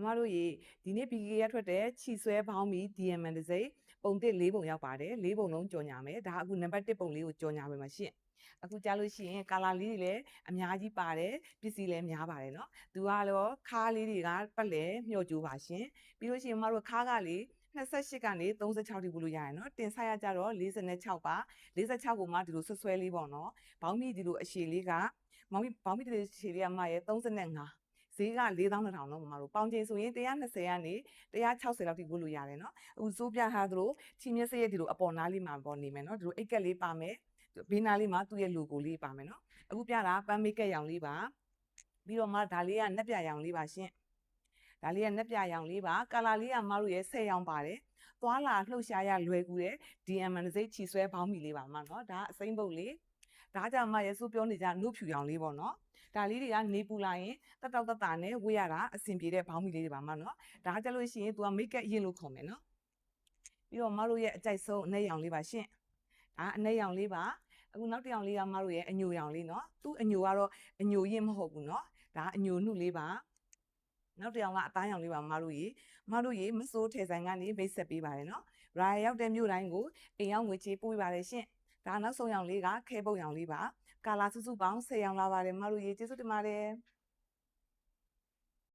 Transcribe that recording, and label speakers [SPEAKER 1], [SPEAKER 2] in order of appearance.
[SPEAKER 1] မတို့ရေဒီနေ့ BK ရထွက်တဲ့ခြိဆွဲပေါင်းပြီး DMN တစ်စိမ့်ပုံတစ်၄ပုံရောက်ပါတယ်၄ပုံလုံးကြော်ညာမယ်ဒါအခုနံပါတ်1ပုံလေးကိုကြော်ညာပေးမှာရှင့်အခုကြားလို့ရှိရင်ကာလာလေးတွေလည်းအများကြီးပါတယ်ပစ္စည်းလည်းများပါတယ်เนาะသူကတော့ခါးလေးတွေကပတ်လဲမျှော်ကြိုးပါရှင်ပြီးလို့ရှိရင်မတို့ခါးကလေ28ကနေ36ထိပို့လို့ရရနော်တင်ဆိုင်ရကြတော့46ပါ46ကိုမှဒီလိုဆွဲလေးပေါ့နော်ဘောင်းမီဒီလိုအရှည်လေးကဘောင်းမီဒီလိုရှည်လေးကမှရဲ့35ဈေးက4200နော်မမတို့ပေါင်ချိန်ဆိုရင်120ကနေ160လောက်ထိပို့လို့ရတယ်နော်အခုစိုးပြထားသလိုချီမျက်စိရဲ့ဒီလိုအပေါ်နားလေးမှာပေါ်နေမယ်နော်ဒီလိုအိတ်ကက်လေးပါမယ်ဘေးနားလေးမှာသူ့ရဲ့ logo လေးပါမယ်နော်အခုပြတာပန်းမိတ်ကက်ရောင်လေးပါပြီးတော့မှဒါလေးကနှက်ပြရောင်လေးပါရှင်ဒါလေးကနှက်ပြရောင်လေးပါကာလာလေးကမတို့ရဲ့10ရောင်ပါတယ်သွားလာလှုပ်ရှားရလွယ်ကူတဲ့ DMN စိတ်ချီဆွဲပေါင်းမီလေးပါမနော်ဒါအစိမ့်ပုတ်လေးဒါကြောင့်မရဲ့စိုးပြောနေကြနှုတ်ဖြူရောင်လေးပေါ့နော်ဒါလေးတွေကနေပူလာရင်တက်တောက်တက်တာနဲ့ဝေးရတာအဆင်ပြေတဲ့ဘောင်းမီလေးတွေပါမနော်ဒါကြလို့ရှိရင် तू ကမိတ်ကပ်ရင်လို့ခေါ်မယ်နော်ပြီးတော့မတို့ရဲ့အကြိုက်ဆုံးအနှဲ့ရောင်လေးပါရှင့်ဒါအနှဲ့ရောင်လေးပါအခုနောက်တစ်ရောင်လေးကမတို့ရဲ့အညိုရောင်လေးနော်သူ့အညိုကတော့အညိုရင်မဟုတ်ဘူးနော်ဒါအညိုနှုတ်လေးပါနောက်တစ်ရောင်ကအသားရောင်လေးပါမတို့ရေမစိုးထဲဆိုင်ကနေမိတ်ဆက်ပေးပါတယ်နော်ရာရောက်တဲ့မြို့တိုင်းကိုအိမ်ရောက်ငွေချေးပို့ပေးပါတယ်ရှင့်ဒါနောက်ဆုံးရောင်လေးကခဲပုတ်ရောင်လေးပါကာလာစုစုပေါင်း10ရောင်လာပါတယ်မတို့ရေကျေးဇူးတင်ပါတယ်